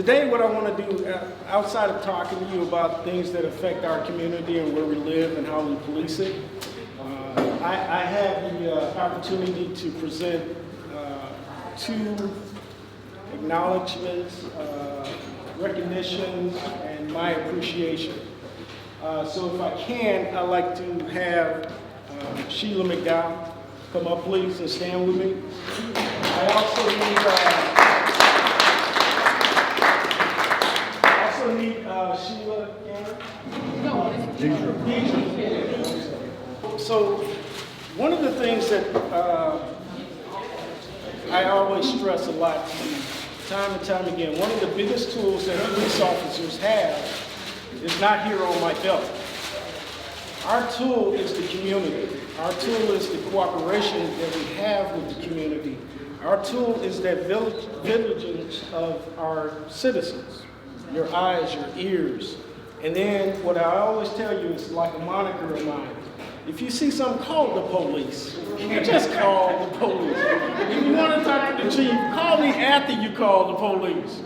Today, what I want to do, outside of talking to you about things that affect our community and where we live and how we police it, I have the opportunity to present two acknowledgments, recognitions, and my appreciation. So if I can, I'd like to have Sheila McDowell come up, please, and stand with me. I also need Sheila again. So one of the things that I always stress a lot, time and time again, one of the biggest tools that police officers have is not here on my belt. Our tool is the community. Our tool is the cooperation that we have with the community. Our tool is that vigilance of our citizens, your eyes, your ears. And then what I always tell you is like a moniker of mine. If you see something, call the police. Just call the police. If you want to talk to the chief, call me after you call the police.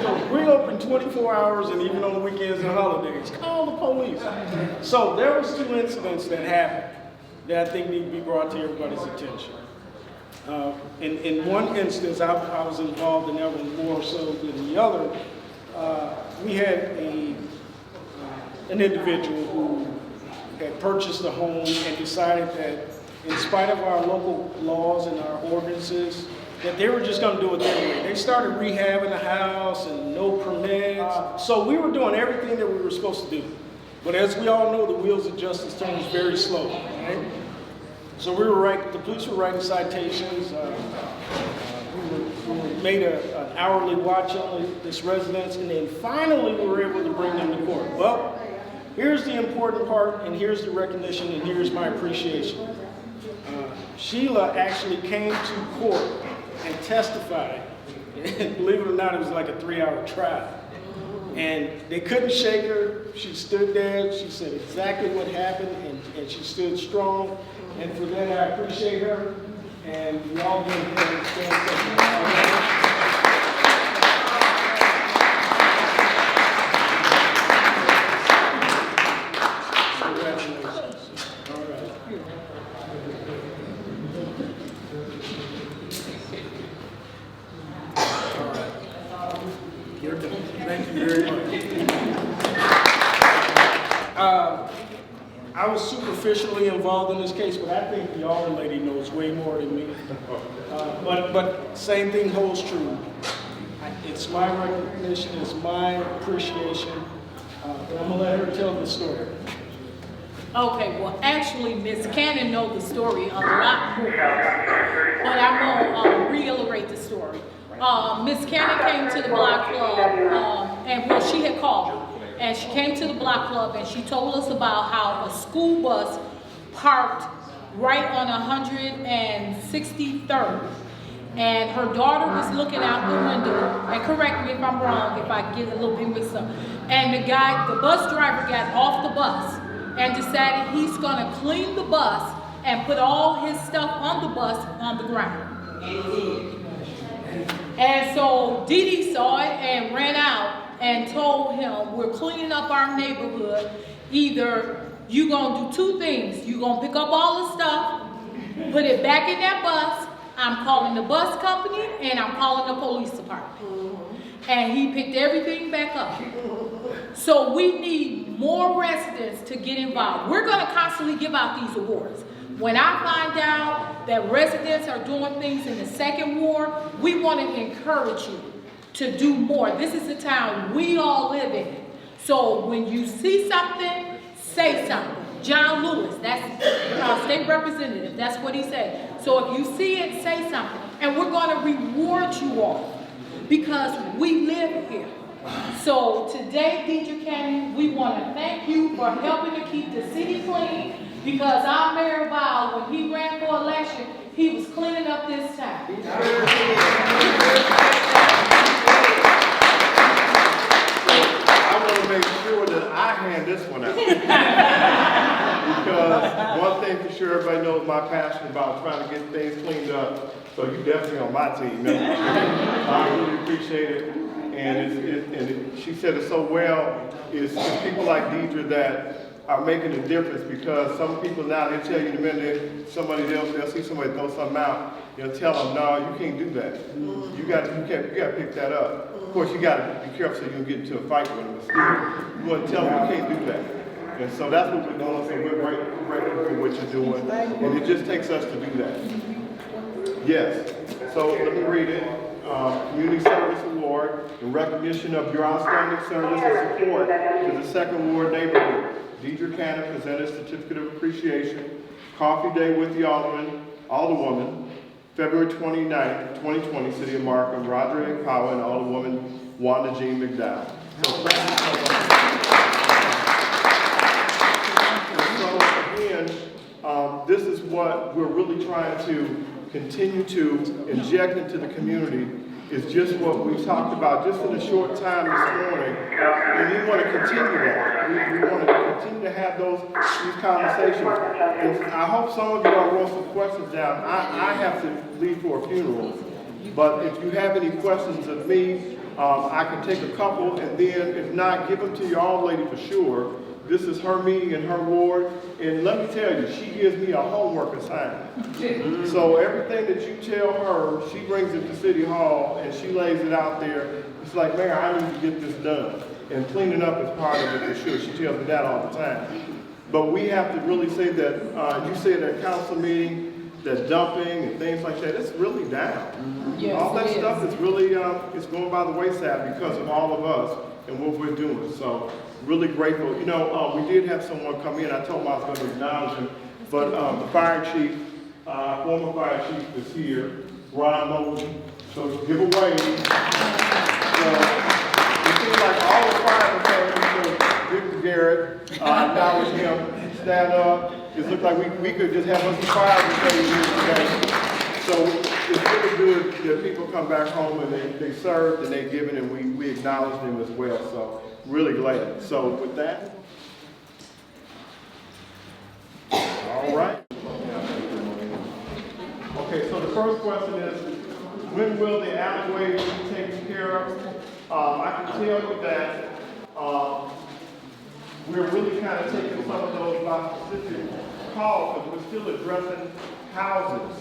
So we're open 24 hours and even on the weekends and holidays. Call the police. So there was two incidents that happened that I think need to be brought to everybody's attention. In one instance, I was involved in that one more so than the other. We had an individual who had purchased a home and decided that in spite of our local laws and our ordinances, that they were just going to do it their way. They started rehabbing the house and no permits. So we were doing everything that we were supposed to do. But as we all know, the wheels of justice turn very slow, right? So the police were writing citations. We made an hourly watch on this residence, and then finally we were able to bring them to court. Well, here's the important part, and here's the recognition, and here's my appreciation. Sheila actually came to court and testified. And believe it or not, it was like a 3-hour trial. And they couldn't shake her. She stood there. She said exactly what happened, and she stood strong. And for that, I appreciate her. And we all give her a stand. Thank you very much. I was superficially involved in this case, but I think the Alder lady knows way more than me. But same thing holds true. It's my recognition, it's my appreciation, but I'm gonna let her tell the story. Okay, well, actually, Miss Cannon knows the story a lot more, but I'm gonna reiterate the story. Miss Cannon came to the block club, and well, she had called me, and she came to the block club and she told us about how a school bus parked right on 163rd, and her daughter was looking out the window, and correct me if I'm wrong, if I get a little bit mixed up, and the bus driver got off the bus and decided he's gonna clean the bus and put all his stuff on the bus on the ground. And so Dee Dee saw it and ran out and told him, we're cleaning up our neighborhood. Either you're gonna do two things. You're gonna pick up all the stuff, put it back in that bus. I'm calling the bus company and I'm calling the police department. And he picked everything back up. So we need more residents to get involved. We're gonna constantly give out these awards. When I find out that residents are doing things in the second ward, we want to encourage you to do more. This is the town we all live in. So when you see something, say something. John Lewis, that's our state representative, that's what he said. So if you see it, say something. And we're going to reward you all because we live here. So today, Deidre Cannon, we want to thank you for helping to keep the city clean, because our Mayor Val, when he ran for election, he was cleaning up this town. I want to make sure that I hand this one out. Because one thing for sure, everybody knows my passion about trying to get things cleaned up. So you definitely on my team. I really appreciate it. And she said it so well, it's people like Deidre that are making a difference, because some people now, they tell you the minute they'll see somebody throw something out, they'll tell them, no, you can't do that. You got to pick that up. Of course, you got to be careful so you don't get into a fight with them, but still, you want to tell them you can't do that. And so that's what we're doing, so we're grateful for what you're doing, and it just takes us to do that. Yes, so let me read it. Community Service Award in recognition of your outstanding service and support to the Second Ward neighborhood. Deidre Cannon presented Certificate of Appreciation. Coffee Day with the Alderwoman, February 29th, 2020, City of Markham, Roger A. Powell and Alderwoman Wanda Jean McDowell. So again, this is what we're really trying to continue to inject into the community, is just what we talked about just in a short time this morning, and we want to continue that. We want to continue to have these conversations. And I hope some of you all wrote some questions down. I have to leave for a funeral, but if you have any questions of me, I can take a couple, and then if not, give them to your old lady for sure. This is her meeting in her ward, and let me tell you, she gives me a homework assignment. So everything that you tell her, she brings it to City Hall, and she lays it out there. It's like, Mayor, I need to get this done. And cleaning up is part of it for sure. She tells me that all the time. But we have to really say that, you said at council meeting, that dumping and things like that, it's really down. Yes, all that stuff is really, it's going by the wayside because of all of us and what we're doing. So really grateful. You know, we did have someone come in. I told him I was going to acknowledge him, but the fire chief, former fire chief is here, Ron Mosley. So give a wave. So it seems like all the firemen came to Victor Garrett, acknowledge him, stand up. It looks like we could just have us fire brigade here today. So it's really good that people come back home and they served and they given, and we acknowledge them as well. So really glad. So with that, all right. Okay, so the first question is, when will the alleyway be taken care of? I can tell you that we're really kind of taking some of those by specific calls, but we're still addressing houses.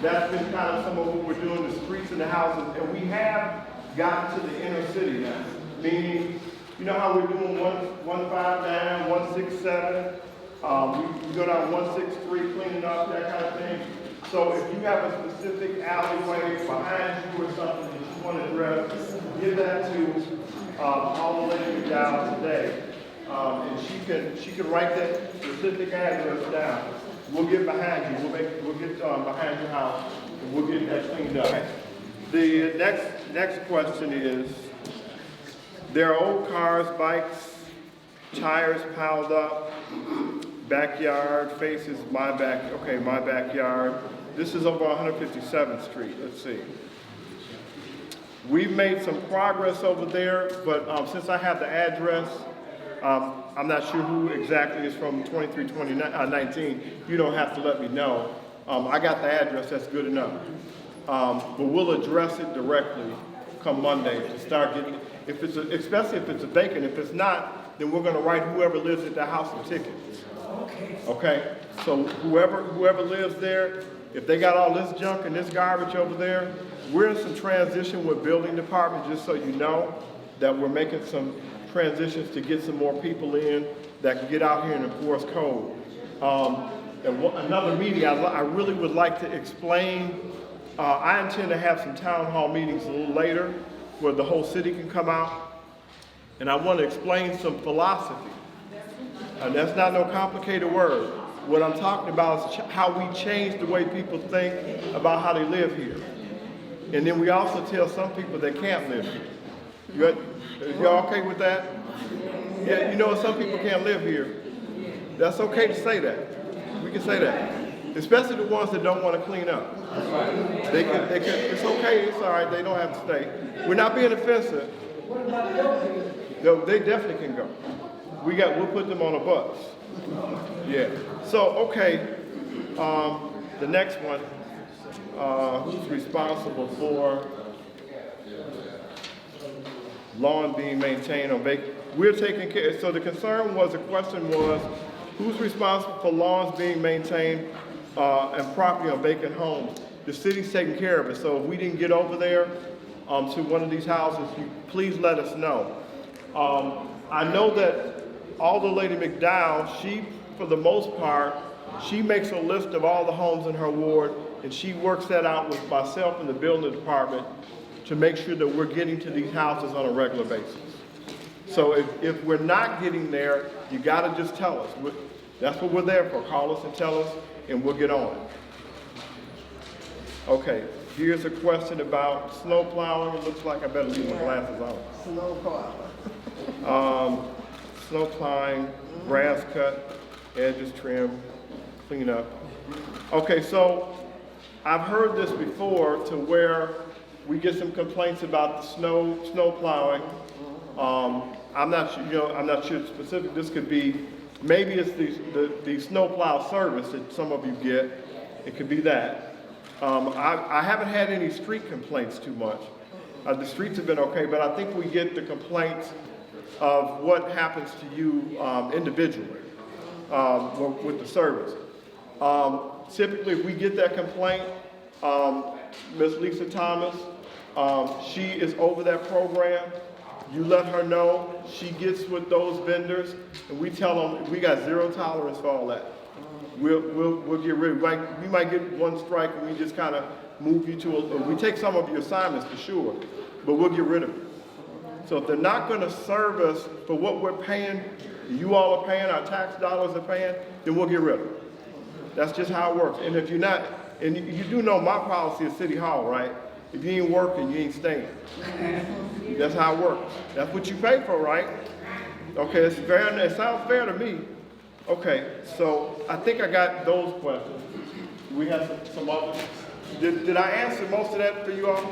That's been kind of some of what we're doing, the streets and the houses, and we have gotten to the inner city now. Meaning, you know how we're doing 159, 167, we go down 163, cleaning up, that kind of thing. So if you have a specific alleyway behind you or something that you want to address, give that to Alderwoman McDowell today, and she can write that specific address down. We'll get behind you. We'll get behind your house, and we'll get that cleaned up. The next question is: there are old cars, bikes, tires piled up. Backyard faces my backyard. This is over 157th Street. Let's see. We've made some progress over there, but since I have the address, I'm not sure who exactly is from 2319. You don't have to let me know. I got the address, that's good enough. But we'll address it directly come Monday to start getting, especially if it's a vacant. If it's not, then we're gonna write whoever lives at the house a ticket. Okay, so whoever lives there, if they got all this junk and this garbage over there, we're in some transition with building department, just so you know, that we're making some transitions to get some more people in that can get out here and enforce code. Another meeting I really would like to explain, I intend to have some town hall meetings a little later where the whole city can come out, and I want to explain some philosophy. And that's not no complicated word. What I'm talking about is how we change the way people think about how they live here. And then we also tell some people they can't live here. You okay with that? Yeah, you know, some people can't live here. That's okay to say that. We can say that. Especially the ones that don't want to clean up. They can, it's okay, it's all right, they don't have to stay. We're not being offensive. No, they definitely can go. We'll put them on a bus. Yeah. So, okay, the next one, who's responsible for lawn being maintained on vacant. We're taking care, so the question was, who's responsible for lawns being maintained and property on vacant homes? The city's taking care of it, so if we didn't get over there to one of these houses, please let us know. I know that Alderwoman McDowell, she, for the most part, she makes a list of all the homes in her ward, and she works that out with myself and the building department to make sure that we're getting to these houses on a regular basis. So if we're not getting there, you gotta just tell us. That's what we're there for. Call us and tell us, and we'll get on it. Okay, here's a question about snow plowing. It looks like I better leave my glasses on. Snow plowing. Snow plowing, grass cut, edges trim, clean up. Okay, so I've heard this before to where we get some complaints about the snow plowing. I'm not sure specific. This could be, maybe it's the snow plow service that some of you get. It could be that. I haven't had any street complaints too much. The streets have been okay, but I think we get the complaints of what happens to you individually with the service. Typically, if we get that complaint, Ms. Lisa Thomas, she is over that program. You let her know. She gets with those vendors, and we tell them we got zero tolerance for all that. We'll get rid of. We might get one strike, and we just kind of move you to we take some of your assignments for sure, but we'll get rid of it. So if they're not going to serve us for what we're paying, you all are paying, our tax dollars are paying, then we'll get rid of it. That's just how it works. And if you're not, and you do know my policy at City Hall, right? If you ain't working, you ain't staying. That's how it works. That's what you pay for, right? Okay, it's fair. It sounds fair to me. Okay, so I think I got those questions. We have some others. Did I answer most of that for you all?